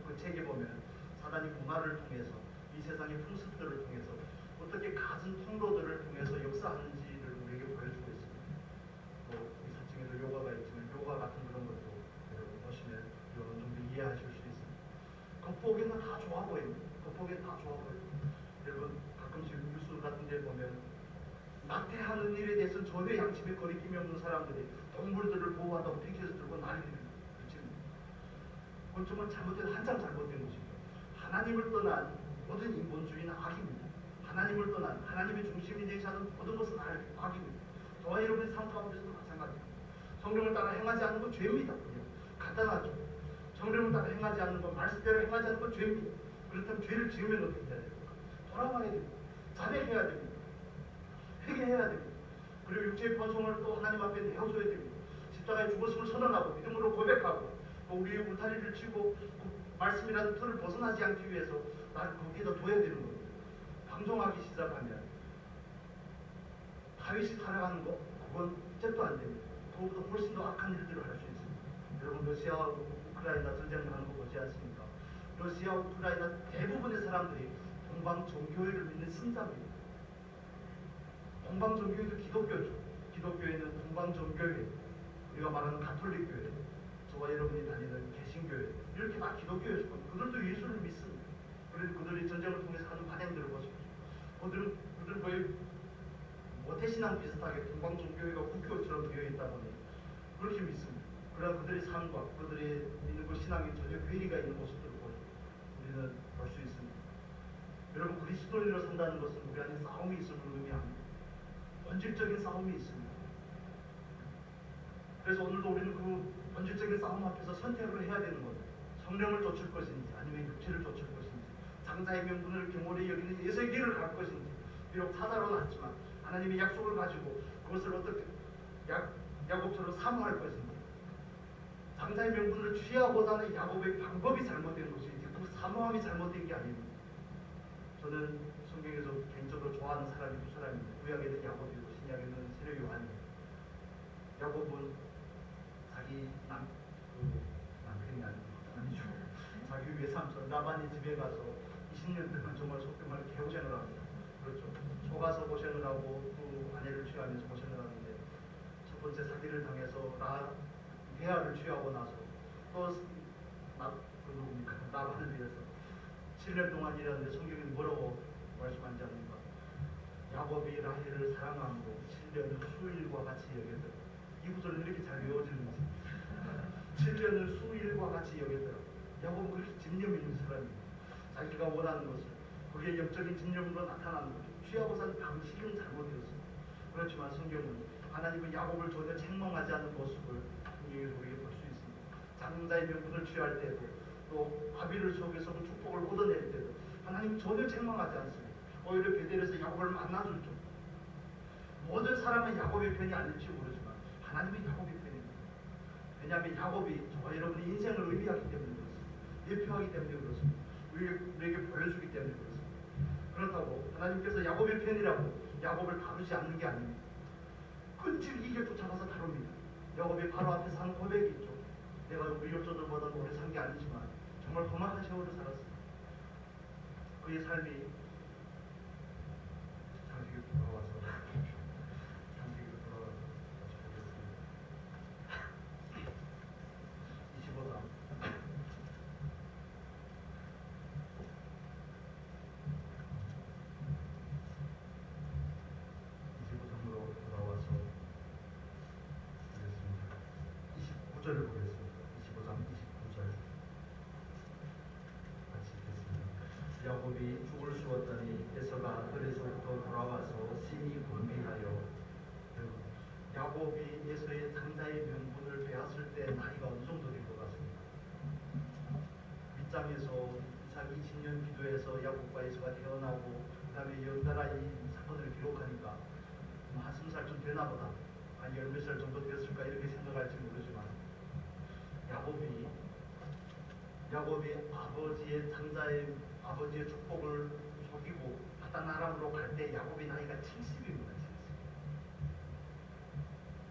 Speaker 1: 그 책에 보면 사단이 문화를 통해서 이 세상의 풍습들을 통해서 어떻게 갖은 통로들을 통해서 역사하는지를 우리에게 보여주고 있습니다. 이 4층에도 요가가 있지만 요가 같은 그런 것도 여러분 보시면 어느 정도 이해하실 수 있습니다. 겉보기에는 다 좋아 보입니다. 여러분 가끔씩 뉴스 같은 데 보면 낙태하는 일에 대해서는 전혀 양심에 거리낌이 없는 사람들이 동물들을 보호한다고 핑계에서 들고 난리를 붙입니다. 그건 정말 한참 잘못된 것입니다. 하나님을 떠난 모든 인본주의는 악입니다. 하나님을 떠난 하나님의 중심이 되지 않은 모든 것은 악입니다. 저와 여러분의 삶 가운데서도 마찬가지입니다. 성령을 따라 행하지 않는 건 죄입니다. 그냥 간단하죠. 성령을 따라 행하지 않는 건, 말씀대로 행하지 않는 건 죄입니다. 그렇다면 죄를 지으면 어떻게 해야 됩니까? 돌아와야 됩니다. 자백해야 됩니다. 회개해야 됩니다. 그리고 육체의 본성을 또 하나님 앞에 내어줘야 됩니다. 십자가에 죽었음을 선언하고 믿음으로 고백하고 또 우리의 울타리를 치고 그 말씀이라는 틀을 벗어나지 않기 위해서 나를 거기에다 둬야 되는 겁니다. 방종하기 시작하면 다윗이 살아가는 거 그건 잽도 안 됩니다. 그것보다 훨씬 더 악한 일들을 할 수 있습니다. 여러분 러시아와 우크라이나 전쟁을 하는 거 보지 않습니까? 러시아, 우크라이나 대부분의 사람들이 동방종교회를 믿는 신자입니다. 동방종교회도 기독교죠. 기독교회는 동방종교회, 우리가 말하는 가톨릭교회, 저와 여러분이 다니는 개신교회, 이렇게 다 기독교회죠. 그들도 예수를 믿습니다. 그래서 그들이 전쟁을 통해서 하는 반응들을 보십시오. 그들은 거의 모태신앙 비슷하게 동방종교회가 국교처럼 되어 있다 보니 그렇게 믿습니다. 그러나 그들의 삶과 그들의 믿는 그 신앙이 전혀 괴리가 있는 모습들을 우리는 볼 수 있습니다. 여러분, 그리스도인으로 산다는 것은 우리 안에 싸움이 있음을 의미합니다. 본질적인 싸움이 있습니다. 그래서 오늘도 우리는 그 본질적인 싸움 앞에서 선택을 해야 되는 겁니다. 성령을 좇을 것인지 아니면 육체를 좇을 것인지, 장자의 명분을 경홀히 여기는 예수의 길을 갈 것인지, 비록 사자로 났지만 하나님의 약속을 가지고 그것을 어떻게 야곱처럼 사모할 것인지, 장자의 명분을 취하고자 하는 야곱의 방법이 잘못된 것인지, 그 사모함이 잘못된 게 아닙니다. 저는 성경에서 개인적으로 좋아하는 사람이 두 사람입니다. 구약에는 야곱이고 신약에는 세례 요한입니다. 야곱은 자기 남편이 아니죠. 자기 외삼촌 라반의 집에 가서 20년 동안 정말 속된 말로 개고생을 합니다. 그렇죠. 속아서 고생을 하고 또 아내를 취하면서 고생을 하는데 첫 번째 사기를 당해서 대하를 취하고 나서 또 라반을 위해서 7년 동안 일하는데 성경이 뭐라고 말씀하지 않는가? 야곱이 라헬을 사랑함으로 7년을 수일과 같이 여겼더라. 이 구절은 이렇게 잘 외워지는지 7년을 수일과 같이 여겼더라. 야곱은 그렇게 집념이 있는 사람입니다. 자기가 원하는 것을, 그게 영적인 집념으로 나타나는 거죠. 취하고 산 방식은 잘못되었습니다. 그렇지만 성경은 하나님은 야곱을 전혀 책망하지 않는 모습을 성경에서 우리에게 볼 수 있습니다. 장자의 명분을 취할 때도 또 아비를 속에서 그 축복을 얻어낼 때도 하나님은 전혀 책망하지 않습니다. 오히려 베델에서 야곱을 만나주죠. 모든 사람은 야곱의 편이 아닐지 모르지만 하나님은 야곱의 편입니다. 왜냐하면 야곱이 저와 여러분의 인생을 의미하기 때문에 그렇습니다. 대표하기 때문에 그렇습니다. 우리에게 보여주기 때문에 그렇습니다. 그렇다고 하나님께서 야곱의 편이라고 야곱을 다루지 않는 게 아닙니다. 끈질기게 쫓아가서 다룹니다. 야곱이 바로 앞에서 한 고백이 있죠. 내가 물욕조들보다 오래 산 게 아니지만 정말 험악한 세월을 살았습니다. 그의 삶이 장식으로 돌아와서 장식으로 돌아와서 보겠습니다. 25장 25장으로 돌아와서 보겠습니다. 29절을 보겠습니다. 25장 29절 같이 읽겠습니다. 야곱이 죽을 쑤었더니 에서가 들에서부터 돌아와서 심히 곤비하여. 야곱이 에서의 장자의 명분을 빼앗을 때 나이가 어느 정도 된 것 같습니다. 밑장에서 이삭 20년 기도해서 야곱과 에서가 태어나고 그 다음에 연달아 이 사건을 기록하니까 한 20살쯤 되나 보다, 한 10몇 살 정도 됐을까 이렇게 생각할지 모르지만 야곱이 아버지의 축복을 속이고 바단 아람으로 갈 때 야곱이 나이가 70입니다. 70.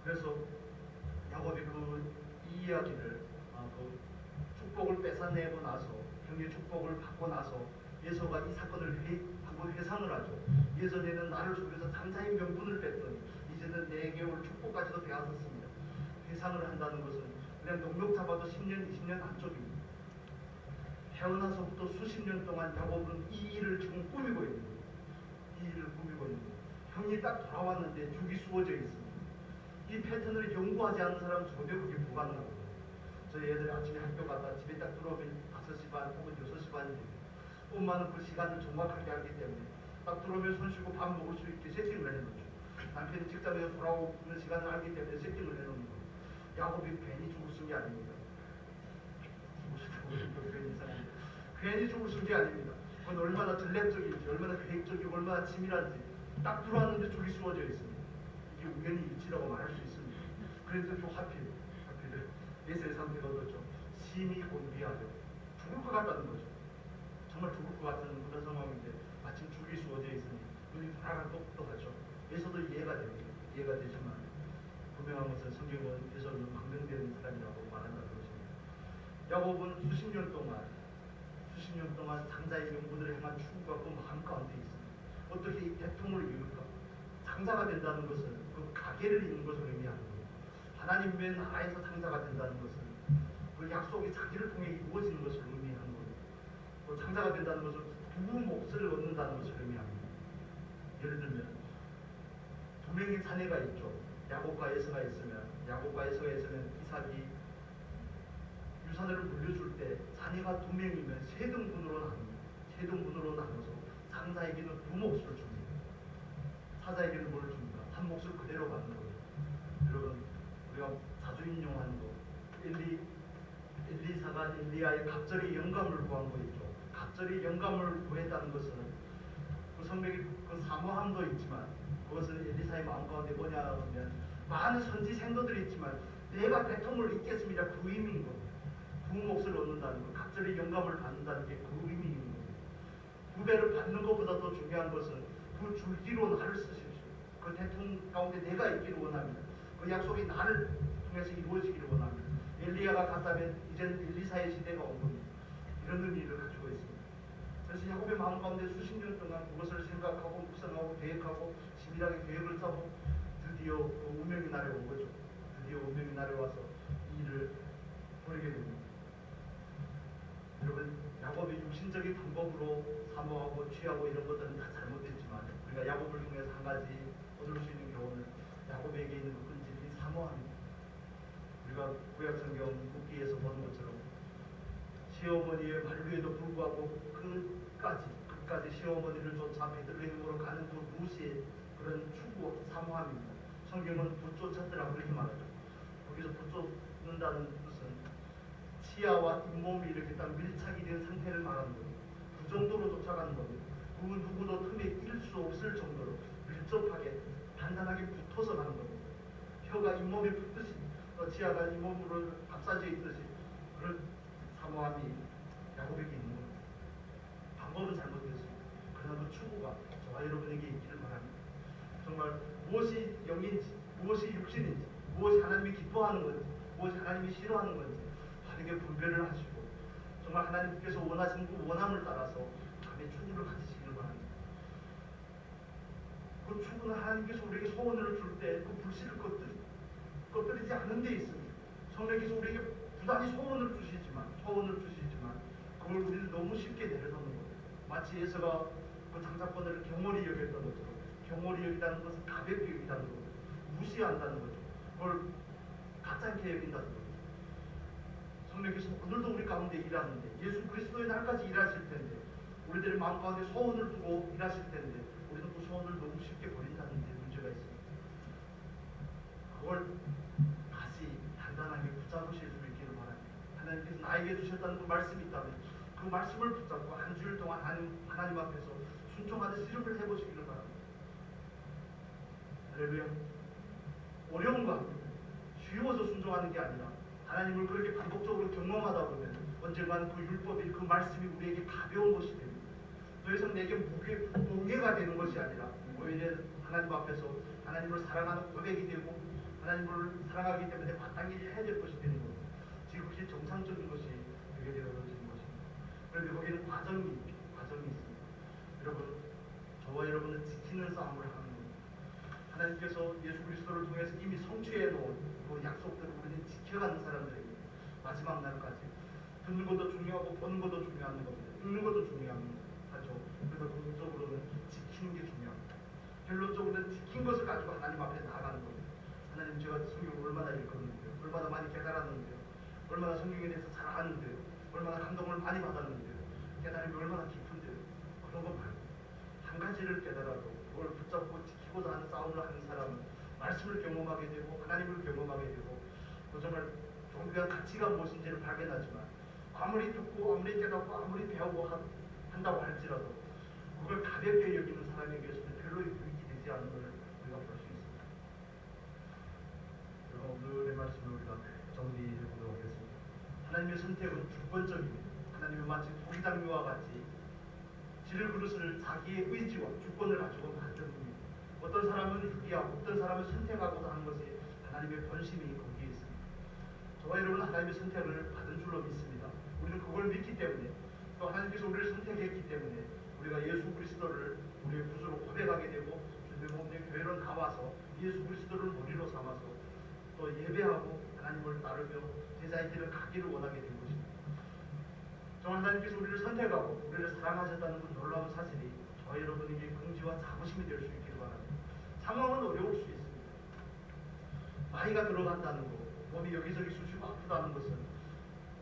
Speaker 1: 그래서 야곱이 이 이야기를 그 축복을 뺏어내고 나서 형의 축복을 받고 나서 에서가 이 사건을 회상을 하죠. 예전에는 나를 속여서 장자의 명분을 뺐더니 이제는 내게 올 축복까지도 빼앗았습니다. 회상을 한다는 것은 그냥 넉넉 잡아도 10년, 20년 안쪽입니다. 태어나서부터 수십 년 동안 야곱은 이 일을 지금 꾸미고 있는 거예요. 이 일을 꾸미고 있는 거예요. 형이 딱 돌아왔는데 죽이 쑤어져 있습니다. 이 패턴을 연구하지 않은 사람은 절대 그게 불가능하거든요. 저희 애들이 아침에 학교 갔다 집에 딱 들어오면 5시 반 혹은 6시 반이 됩니다. 엄마는 그 시간을 정확하게 알기 때문에 딱 들어오면 손 씻고 밥 먹을 수 있게 세팅을 해놓죠. 남편이 직장에서 돌아오는 시간을 알기 때문에 세팅을 해놓는 거예요. 야곱이 괜히 죽을 쓴 게 아닙니다. 괜히 죽을 쓴 게 아닙니다. 그건 얼마나 전략적인지, 얼마나 계획적이고, 얼마나 치밀한지 딱 들어왔는데 죽이 쑤어져 있습니다. 이게 우연히 일치라고 말할 수 있습니다. 그래서 또 하필 예수의 상태가 어떻죠? 심히 곤비하죠. 죽을 것 같다는 거죠. 정말 죽을 것 같은 그런 상황인데 마침 죽이 쑤어져 있으니 눈이 돌아갈 것도 하죠. 에서도 이해가 됩니다. 이해가 되지만 분명한 것은 성경은 에서는 망명된 사람이라고 말한다는 것입니다. 야곱은 수십 년 동안 장자의 명분을 향한 추구가 그 마음 가운데 있습니다. 어떻게 이 대통을 이룰까? 장자가 된다는 것은 그 가계를 잇는 것을 의미하는 거예요. 하나님의 나라에서 장자가 된다는 것은 그 약속이 자기를 통해 이루어지는 것을 의미하는 거예요. 또 장자가 된다는 것은 두 몫을 얻는다는 것을 의미합니다. 예를 들면 두 명의 자녀가 있죠. 야곱과 에서가 있으면 이삭이 유산을 물려줄 때 자녀가 두 명이면 세 등분으로 나눠서 장자에게는 두 몫을 줍니다. 사자에게는 뭘 줍니까? 한 몫을 그대로 받는 거죠. 여러분, 우리가 자주 인용하는 거, 엘리사가 엘리야의 갑절의 영감을 구한 거 있죠. 갑절의 영감을 구했다는 것은 그 성맥의 그 사모함도 있지만 그것은 엘리사의 마음 가운데 뭐냐 하면 많은 선지 생도들이 있지만 내가 대통을 잇겠습니다. 그 의미인 겁니다. 두 몫을 얻는다는 것, 갑절의 영감을 받는다는 게 그 의미인 겁니다. 부배를 받는 것보다 더 중요한 것은 그 줄기로 나를 쓰십시오. 그 대통령 가운데 내가 있기를 원합니다. 그 약속이 나를 통해서 이루어지기를 원합니다. 엘리야가 갔다면 이제는 엘리사의 시대가 온 겁니다. 이런 의미를 가지고 있습니다. 그래서 야곱의 마음 가운데 수십 년 동안 그것을 생각하고 묵상하고 계획하고 치밀하게 계획을 짜고 드디어 그 운명의 날에 온 거죠. 드디어 운명의 날에 와서 이 일을 벌이게 됩니다. 여러분, 야곱의 육신적인 방법으로 사모하고 취하고 이런 것들은 다 잘못됐지만 우리가 야곱을 통해서 한 가지 얻을 수 있는 교훈은 야곱에게 있는 그 끈질긴 사모함입니다. 우리가 구약성경 묵기에서 보는 것처럼 시어머니의 만류에도 불구하고 끝까지 시어머니를 쫓아 베들레헴으로 가는 그 루시의 그 그런 추구, 사모함입니다. 성경은 붙쫓았더라 그렇게 말하죠. 거기서 붙쫓는다는 것은 치아와 잇몸이 이렇게 딱 밀착이 된 상태를 말하는 거예요. 그 정도로 쫓아가는 거예요. 그 누구도 틈에 낄 수 없을 정도로 밀접하게 단단하게 붙어서 가는 겁니다. 혀가 잇몸에 붙듯이 치아가 잇몸으로 감싸져 있듯이 그런 사모함이 야곱에게 있는 겁니다. 방법은 잘못됐습니다. 그러나 그 추구가 저와 여러분에게 있기를 바랍니다. 정말 무엇이 영인지, 무엇이 육신인지, 무엇이 하나님이 기뻐하는 건지, 무엇이 하나님이 싫어하는 건지 바르게 분별을 하시고 정말 하나님께서 원하시는 그 원함을 따라서 밤에 추구를 가지시기를 바랍니다. 그 추구는 하나님께서 우리에게 소원을 줄 때 그 불씨를 꺼뜨리지 않은 데 있습니다. 성령께서 우리에게 부단히 소원을 주시지만 그걸 우리는 너무 쉽게 내려놓는 거예요. 마치 예수가 그 장사꾼을 경홀히 여겼던 것처럼 경홀히 여기다는 것은 가볍게 여기다는 거죠. 무시한다는 거죠. 그걸 가짜게 여긴다는 거죠. 성령께서 오늘도 우리 가운데 일하는데 예수 그리스도의 날까지 일하실 텐데 우리들의 마음 가운데 소원을 두고 일하실 텐데 우리는 그 소원을 너무 쉽게 버린다는 데 문제가 있습니다. 그걸 다시 단단하게 붙잡으실 수 있기를 바랍니다. 하나님께서 나에게 주셨다는 그 말씀이 있다면 그 말씀을 붙잡고 한 주일 동안 하나님 앞에서 순종하는 시름을 해보시기를 바랍니다. 할렐루야. 어려운 거 아닙니다. 쉬워서 순종하는 게 아니라 하나님을 그렇게 반복적으로 경험하다 보면 언젠가는 그 율법이 그 말씀이 우리에게 가벼운 것이 됩니다. 더 이상 내게 무게가 되는 것이 아니라 오히려 하나님 앞에서 하나님을 사랑하는 고백이 되고 하나님을 사랑하기 때문에 마땅히 해야 될 것이 되는 겁니다. 지금 그게 정상적인 것이 되게 되어지는 것입니다. 그런데 거기는 과정이 있습니다. 여러분, 저와 여러분은 지키는 싸움을 하는 겁니다. 하나님께서 예수 그리스도를 통해서 이미 성취해 놓은 그 약속들을 우리는 지켜가는 사람들입니다. 마지막 날까지 듣는 것도 중요하고 보는 것도 중요한 겁니다. 읽는 것도 중요합니다. 하죠. 그래서 궁극적으로는 지키는 게 중요합니다. 결론적으로는 지킨 것을 가지고 하나님 앞에 나아가는 겁니다. 하나님, 제가 성경을 얼마나 읽었는데요, 얼마나 많이 깨달았는데요, 얼마나 성경에 대해서 잘 아는데요, 얼마나 감동을 많이 받았는데요, 깨달음이 얼마나 깊은데요. 그런 거 말고 한 가지를 깨달아도 그걸 붙잡고 지키고자 하는 싸움을 하는 사람은 말씀을 경험하게 되고 하나님을 경험하게 되고 또 정말 종교의 가치가 무엇인지를 발견하지만 아무리 듣고 아무리 깨닫고 아무리 배우고 한다고 할지라도 그걸 가볍게 여기는 사람에게서는 별로 유익이 되지 않는 것을 우리가 볼 수 있습니다. 오늘의 말씀을 우리가 정리해 보도록 하겠습니다. 하나님의 선택은 주권적입니다. 하나님은 마치 토기장류와 같이 지를 그릇을 자기의 의지와 주권을 가지고 만든 분입니다. 어떤 사람은 유기하고 어떤 사람은 선택하고자 하는 것이 하나님의 본심이 거기에 있습니다. 저와 여러분은 하나님의 선택을 받은 줄로 믿습니다. 우리는 그걸 믿기 때문에 또 하나님께서 우리를 선택했기 때문에 우리가 예수 그리스도를 우리의 구주로 고백하게 되고 주님의 몸된 교회로 나와서 예수 그리스도를 머리로 삼아서 또 예배하고 하나님을 따르며 제자의 길을 가기를 원하게 된 것입니다. 정말 하나님께서 우리를 선택하고 우리를 사랑하셨다는 그 놀라운 사실이 저와 여러분에게 긍지와 자부심이 될 수 있기를 바랍니다. 상황은 어려울 수 있습니다. 나이가 들어간다는 것, 몸이 여기저기 쑤시고 아프다는 것은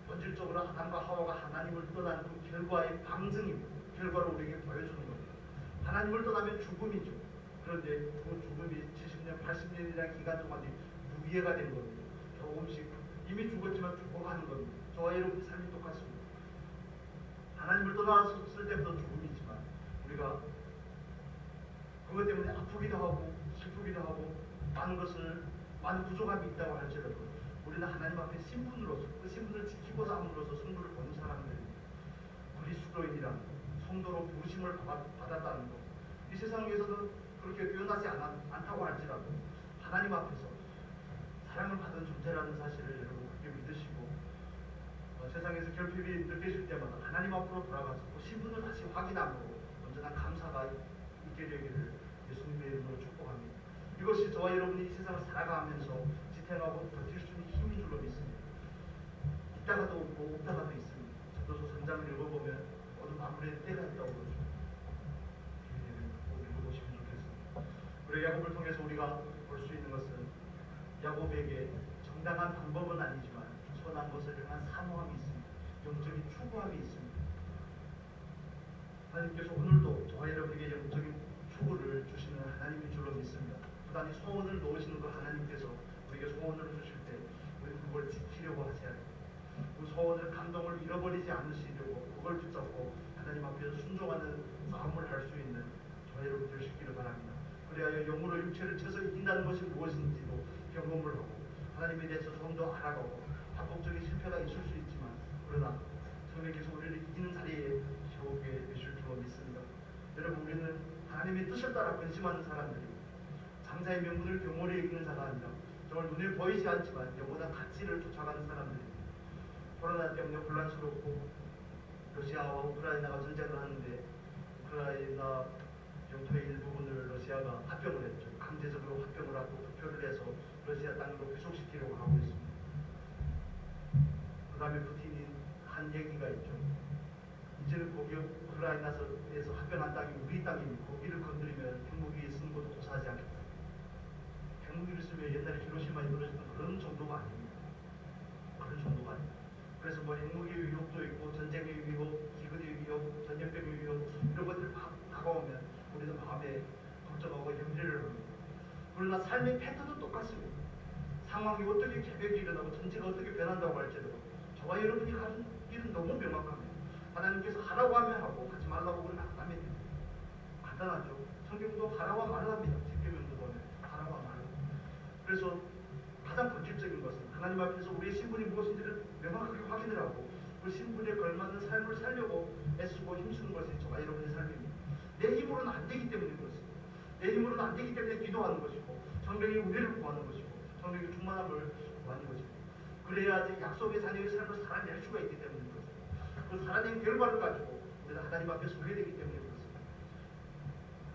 Speaker 1: 본질적으로 아담과 하와가 하나님을 떠난 그 결과의 방증입니다. 결과를 우리에게 보여주는 겁니다. 하나님을 떠나면 죽음이죠. 그런데 그 죽음이 70년, 80년이라는 기간 동안에 무기회가 되는 겁니다. 조금씩 이미 죽었지만 죽어가는 겁니다. 저와 여러분의 삶이 똑같습니다. 하나님을 떠났을 때부터 죽음이지만 우리가 그것 때문에 아프기도 하고 슬프기도 하고 많은 부족함이 있다고 할지라도 우리는 하나님 앞에 신분으로서 그 신분을 지키고자 함으로써 승부를 보는 사람들입니다. 그리스도인이란 성도로 부르심을 받았다는 것, 이 세상에서는 그렇게 뛰어나지 않다고 할지라도 하나님 앞에서 사랑을 받은 존재라는 사실을 여러분 그렇게 믿으시고 세상에서 결핍이 느껴질 때마다 하나님 앞으로 돌아가서 그 신분을 다시 확인함으로 언제나 감사가 있게 되기를 예수님의 이름으로 축복합니다. 이것이 저와 여러분이 이 세상을 살아가면서 지탱하고 버틸 수 있는 힘인 줄로 믿습니다. 있다가도 없고 없다가도 있습니다. 전도서 3장을 읽어보면 어느 마무리의 때가 있다고 그러죠. 꼭 읽어보시면 좋겠습니다. 그리고 야곱을 통해서 우리가 볼 수 있는 것은 야곱에게 정당한 방법은 아니지만 선한 것을 향한 사모함이 있습니다. 영적인 추구함이 있습니다. 하나님께서 오늘도 저와 여러분에게 영적인 축구를 주시는 하나님인 줄로 믿습니다. 부단히 소원을 놓으시는 그 하나님께서 우리에게 소원을 주실 때 우리는 그걸 지키려고 하셔야 돼요. 그 소원을 감동을 잃어버리지 않으시려고 그걸 붙잡고 하나님 앞에서 순종하는 싸움을 할 수 있는 저와 여러분 되시기를 바랍니다. 그래야 영으로 육체를 쳐서 이긴다는 것이 무엇인지도 경험을 하고 하나님에 대해서 좀 더 알아가고 반복적인 실패가 있을 수 있지만 그러나 성령께서 우리를 이기는 자리에 세우게 되실 줄로 믿습니다. 여러분 우리는 하나님의 뜻을 따라 근심하는 사람들이 장사의 명분을 경홀히 여기는 자가 아니라 정말 눈에 보이지 않지만 영원한 가치를 쫓아가는 사람들입니다. 코로나 때문에 혼란스럽고 러시아와 우크라이나가 전쟁을 하는데 우크라이나 영토의 일부분을 러시아가 합병을 했죠. 강제적으로 합병을 하고 투표를 해서 러시아 땅으로 귀속시키려고 하고 있습니다. 그 다음에 푸틴이 한 얘기가 있죠. 이제는 거기 우크라이나에서 합병한 땅이 우리 땅이니 거기를 건드리면 핵무기 쓰는 것도 고사하지 않겠다. 핵무기를 쓰면 옛날에 히로시마에 떨어졌던 그런 정도가 아닙니다. 그런 정도가 아닙니다. 그래서 뭐 핵무기 위협도 있고 전쟁의 위협, 기근의 위협, 전염병의 위협 이런 것들이 막 다가오면 우리는 마음에 걱정하고 염려를 합니다. 그러나 삶의 패턴은 똑같습니다. 상황이 어떻게 개벽이 일어나고 전체가 어떻게 변한다고 할지라도 저와 여러분이 가는 길은 너무 명확합니다. 하나님께서 하라고 하면 하고 하지 말라고 하면 안 하면 됩니다. 간단하죠. 성경도 하라고 말합니다. 십계명도 보면 하라고 말합니다. 그래서 가장 본질적인 것은 하나님 앞에서 우리의 신분이 무엇인지를 명확하게 확인을 하고 그 신분에 걸맞는 삶을 살려고 애쓰고 힘쓰는 것이 저와 여러분의 삶입니다. 내 힘으로는 안 되기 때문에 그렇습니다. 내 힘으로는 안 되기 때문에 기도하는 것이고 성령의 우리를 구하는 것이고 성령의 충만함을 구하는 것입니다. 그래야지 약속의 자녀의 삶을 살아낼 수가 있기 때문에 그렇습니다. 그 살아낸 결과를 가지고 우리가 하나님 앞에 서게 되기 때문에 그렇습니다.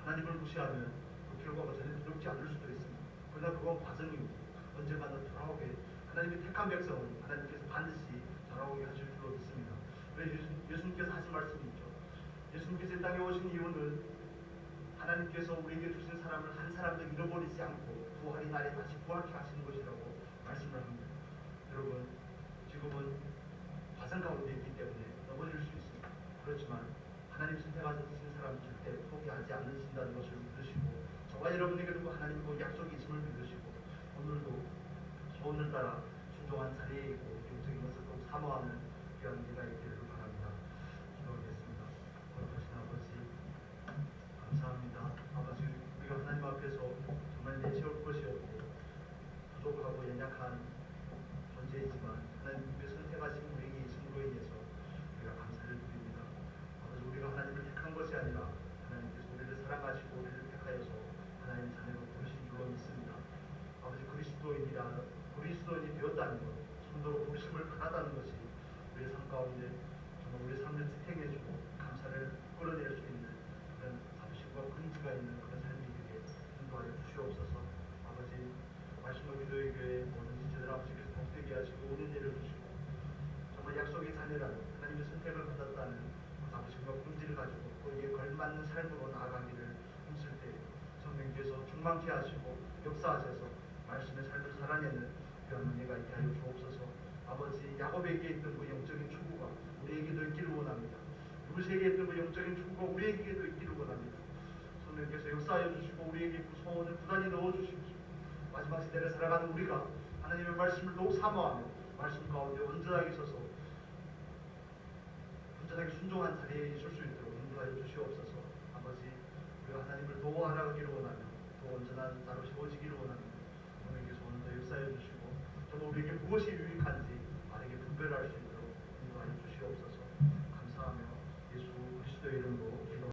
Speaker 1: 하나님을 무시하면 그 결과가 전혀 두렵지 않을 수도 있습니다. 그러나 그건 과정입니다. 언젠가는 돌아오게 하나님의 택한 백성은 하나님께서 반드시 돌아오게 하실 줄로 믿습니다. 그래서 예수님께서 하신 말씀이 있죠. 예수님께서 이 땅에 오신 이유는 하나님께서 우리에게 주신 사람을 한 사람도 잃어버리지 않고 부활의 날에 다시 부활케 하시는 것이라고 말씀을 합니다. 여러분 지금은 과정 가운데 있기 때문에 넘어질 수 있습니다. 그렇지만 하나님 선택하신 사람은 절대 포기하지 않으신다는 것을 믿으시고 저와 여러분에게도 하나님의 그 약속이 있음을 믿으시고 오늘도 소원을 따라 순종한 자리에 있고 영적인 것을 꼭 사모하는 귀한 은혜가 있기를 바랍니다. 기도하겠습니다. 거룩하신 아버지 감사합니다. 아버지 우리가 하나님 앞에서 정말 내세울 것이 없고 부족하고 연약한 존재이지만 하나님의 선택하신 우리에게 있음으로 인해서 우리가 감사를 드립니다. 아버지 우리가 하나님을 택한 것이 아니라 하나님께서 우리를 사랑하시고 우리를 택하여서 하나님 자녀로 부르신 줄로 믿습니다. 아버지 그리스도인이 되었다는 것, 성도로 부르심을 받았다는 것이 우리의 삶 가운데 정말 우리의 삶을 지탱해주고 감사를 끌어낼 수 있는 그런 자부심과 긍지가 있는 그런 삶이 되게 인도하여 주시옵소서. 아버지 말씀과 기도의 교회 모든 지체들 아버지께서 복되게 하시고 은혜를 주시고 정말 약속의 자녀라는 하나님의 선택을 받았다는 그 자부심과 긍지를 가지고 거기에 걸맞는 삶으로 나아가기를 힘쓸 때 성령께서 충만케 하시고 역사하셔서 말씀의 삶을 살아내는 그런 은혜가 있게 하여 주옵소서. 아버지 야곱에게 있던 그 영적인 추구가 우리에게도 있기를 원합니다. 루시에게 있던 그 영적인 추구가 우리에게도 있기를 원합니다. 성령께서 역사하여 주시고 우리에게 그 소원을 부단히 넣어주십시오. 마지막 시대를 살아가는 우리가 하나님의 말씀을 더욱 사모하며 말씀 가운데 온전하게 서서 온전하게 순종한 자리에 있을 수 있도록 인도하여 주시옵소서. 아버지 우리가 하나님을 더 알아가기를 원하며 더 온전한 자로 세워지기를 원합니다. 오늘께서 오늘도 역사해 주시고 정말 우리에게 무엇이 유익한지 빠르게 분별할 수 있도록 인도하여 주시옵소서. 감사하며 예수 그리스도의 이름으로